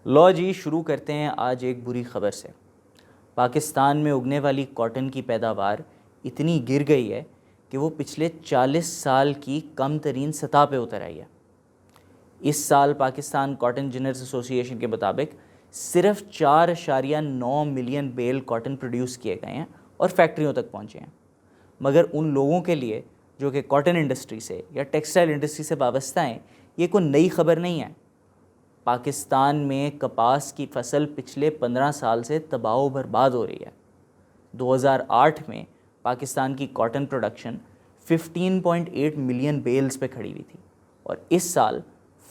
لو جی شروع کرتے ہیں آج ایک بری خبر سے۔ پاکستان میں اگنے والی کاٹن کی پیداوار اتنی گر گئی ہے کہ وہ پچھلے 40 سال کی کم ترین سطح پہ اتر آئی ہے۔ اس سال پاکستان کاٹن جنرز ایسوسی ایشن کے مطابق صرف 4.9 ملین بیل کاٹن پروڈیوس کیے گئے ہیں اور فیکٹریوں تک پہنچے ہیں، مگر ان لوگوں کے لیے جو کہ کاٹن انڈسٹری سے یا ٹیکسٹائل انڈسٹری سے وابستہ ہیں یہ کوئی نئی خبر نہیں ہے۔ پاکستان میں کپاس کی فصل پچھلے 15 سال سے تباہ و برباد ہو رہی ہے۔ 2008 میں پاکستان کی کاٹن پروڈکشن 15.8 ملین بیلز پہ کھڑی ہوئی تھی اور اس سال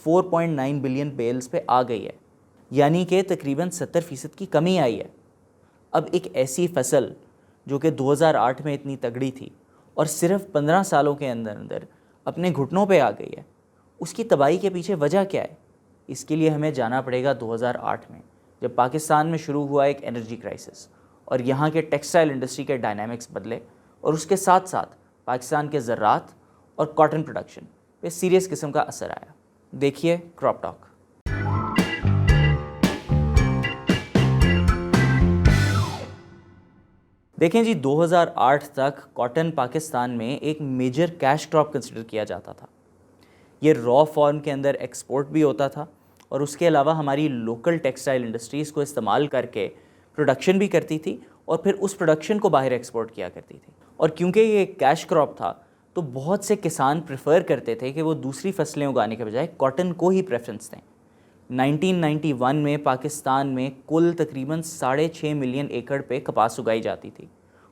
4.9 بلین بیلز پہ آ گئی ہے، یعنی کہ تقریباً 70% کی کمی آئی ہے۔ اب ایک ایسی فصل جو کہ 2008 میں اتنی تگڑی تھی اور صرف 15 سالوں کے اندر اپنے گھٹنوں پہ آ گئی ہے، اس کی تباہی کے پیچھے وجہ کیا ہے؟ اس کے لیے ہمیں جانا پڑے گا 2008 میں، جب پاکستان میں شروع ہوا ایک انرجی کرائسس اور یہاں کے ٹیکسٹائل انڈسٹری کے ڈائنامکس بدلے اور اس کے ساتھ ساتھ پاکستان کے زراعت اور کاٹن پروڈکشن پہ سیریس قسم کا اثر آیا۔ دیکھیے کراپ ٹاک۔ دیکھیں جی، 2008 تک کاٹن پاکستان میں ایک میجر کیش کراپ کنسیڈر کیا جاتا تھا۔ یہ را فارم کے اندر ایکسپورٹ بھی ہوتا تھا اور اس کے علاوہ ہماری لوکل ٹیکسٹائل انڈسٹریز کو استعمال کر کے پروڈکشن بھی کرتی تھی اور پھر اس پروڈکشن کو باہر ایکسپورٹ کیا کرتی تھی۔ اور کیونکہ یہ ایک کیش کراپ تھا تو بہت سے کسان پریفر کرتے تھے کہ وہ دوسری فصلیں اگانے کے بجائے کاٹن کو ہی پریفرنس دیں۔ 1991 میں پاکستان میں کل تقریباً 6.5 ملین ایکڑ پہ کپاس اگائی جاتی تھی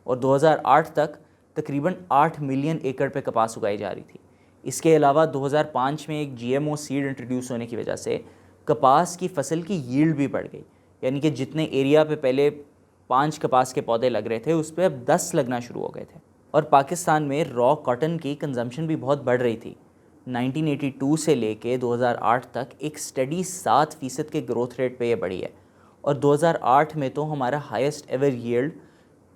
اور 2008 تک تقریباً 8 ملین ایکڑ پہ کپاس اگائی جا رہی تھی۔ اس کے علاوہ 2005 میں ایک G M O seed introduce ہونے کی وجہ سے کپاس کی فصل کی ییلڈ بھی بڑھ گئی، یعنی کہ جتنے ایریا پہ پہلے 5 کپاس کے پودے لگ رہے تھے اس پہ اب 10 لگنا شروع ہو گئے تھے۔ اور پاکستان میں را کاٹن کی کنزمپشن بھی بہت بڑھ رہی تھی۔ 1982 سے لے کے 2008 تک ایک سٹیڈی 7% کے گروتھ ریٹ پہ یہ بڑھی ہے اور 2008 میں تو ہمارا highest ever yield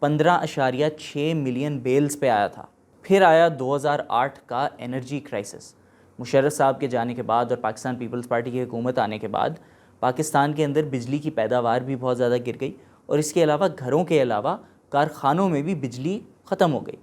15.6 million bells پہ آیا تھا۔ پھر آیا 2008 کا انرجی کرائسس۔ مشرف صاحب کے جانے کے بعد اور پاکستان پیپلز پارٹی کی حکومت آنے کے بعد پاکستان کے اندر بجلی کی پیداوار بھی بہت زیادہ گر گئی اور اس کے علاوہ گھروں کے علاوہ کارخانوں میں بھی بجلی ختم ہو گئی۔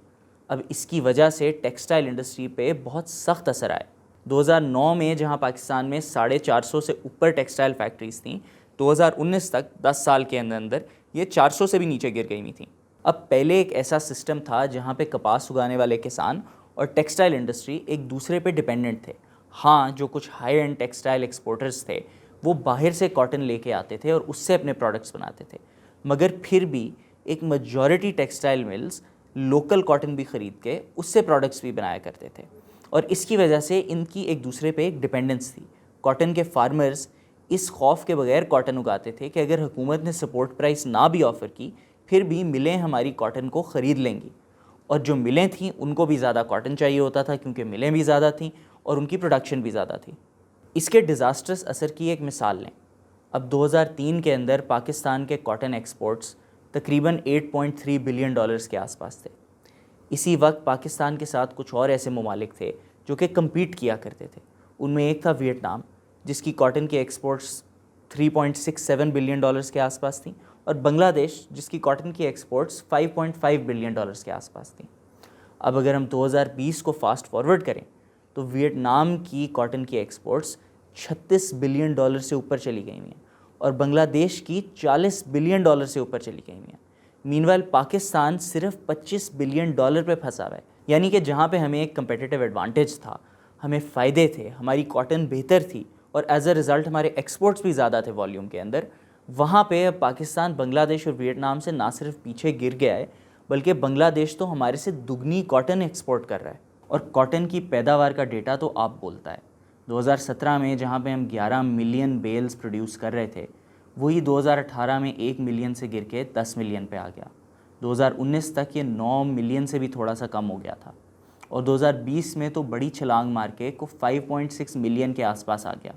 اب اس کی وجہ سے ٹیکسٹائل انڈسٹری پہ بہت سخت اثر آیا۔ 2009 میں جہاں پاکستان میں 450 سے اوپر ٹیکسٹائل فیکٹریز تھیں، 2019 تک 10 سال کے اندر یہ 400 سے بھی نیچے گر گئی ہوئی تھیں۔ اب پہلے ایک ایسا سسٹم تھا جہاں پہ کپاس اگانے والے کسان اور ٹیکسٹائل انڈسٹری ایک دوسرے پہ ڈیپینڈنٹ تھے۔ ہاں، جو کچھ ہائی اینڈ ٹیکسٹائل ایکسپورٹرز تھے وہ باہر سے کاٹن لے کے آتے تھے اور اس سے اپنے پروڈکٹس بناتے تھے، مگر پھر بھی ایک majority textile mills local cotton بھی خرید کے اس سے پروڈکٹس بھی بنایا کرتے تھے اور اس کی وجہ سے ان کی ایک دوسرے پہ ایک ڈیپینڈنس تھی۔ کاٹن کے فارمرز اس خوف کے بغیر کاٹن اگاتے تھے کہ اگر حکومت نے سپورٹ پرائس نہ بھی آفر کی پھر بھی ملیں ہماری کاٹن کو خرید لیں گی، اور جو ملیں تھیں ان کو بھی زیادہ کاٹن چاہیے ہوتا تھا کیونکہ ملیں بھی زیادہ تھیں اور ان کی پروڈکشن بھی زیادہ تھی۔ اس کے ڈیزاسٹرس اثر کی ایک مثال لیں۔ اب 2003 کے اندر پاکستان کے کاٹن ایکسپورٹس تقریباً 8.3 بلین ڈالرز کے آس پاس تھے۔ اسی وقت پاکستان کے ساتھ کچھ اور ایسے ممالک تھے جو کہ کمپیٹ کیا کرتے تھے۔ ان میں ایک تھا ویتنام، جس کی کاٹن کے ایکسپورٹس 3.67 بلین ڈالرز کے آس پاس تھیں، اور بنگلہ دیش جس کی کاٹن کی ایکسپورٹس 5.5 بلین ڈالرز کے آس پاس تھیں۔ اب اگر ہم 2020 کو فاسٹ فارورڈ کریں تو ویتنام کی کاٹن کی ایکسپورٹس 36 بلین ڈالر سے اوپر چلی گئی ہیں اور بنگلہ دیش کی 40 بلین ڈالر سے اوپر چلی گئی ہیں۔ مینوائل پاکستان صرف 25 بلین ڈالر پہ پھنسا ہوا ہے، یعنی کہ جہاں پہ ہمیں ایک کمپیٹیٹیو ایڈوانٹیج تھا، ہمیں فائدے تھے، ہماری کاٹن بہتر تھی اور ایز اے رزلٹ ہمارے ایکسپورٹس بھی زیادہ تھے والیوم کے اندر، وہاں پہ اب پاکستان بنگلہ دیش اور ویتنام سے نہ صرف پیچھے گر گیا ہے بلکہ بنگلہ دیش تو ہمارے سے دگنی کاٹن ایکسپورٹ کر رہا ہے۔ اور کاٹن کی پیداوار کا ڈیٹا تو آپ بولتا ہے۔ 2017 میں جہاں پہ ہم 11 ملین بیلز پروڈیوس کر رہے تھے وہی 2018 میں 1 ملین سے گر کے 10 ملین پہ آ گیا۔ 2019 تک یہ 9 ملین سے بھی تھوڑا سا کم ہو گیا تھا اور 2020 میں تو بڑی چھلانگ مار کے 5.6 ملین کے آس پاس آ گیا۔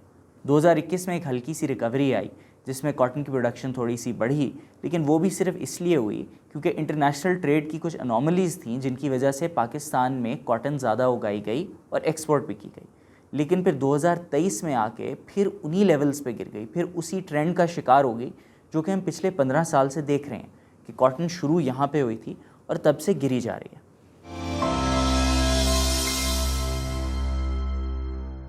2021 میں ایک ہلکی سی ریکوری آئی جس میں کاٹن کی پروڈکشن تھوڑی سی بڑھی، لیکن وہ بھی صرف اس لیے ہوئی کیونکہ انٹرنیشنل ٹریڈ کی کچھ انوملیز تھیں جن کی وجہ سے پاکستان میں کاٹن زیادہ اگائی گئی اور ایکسپورٹ بھی کی گئی۔ لیکن پھر 2023 میں آ کے پھر انہی لیولز پہ گر گئی، پھر اسی ٹرینڈ کا شکار ہو گئی جو کہ ہم پچھلے 15 سال سے دیکھ رہے ہیں کہ کاٹن شروع یہاں پہ ہوئی تھی اور تب سے گری جا رہی ہے۔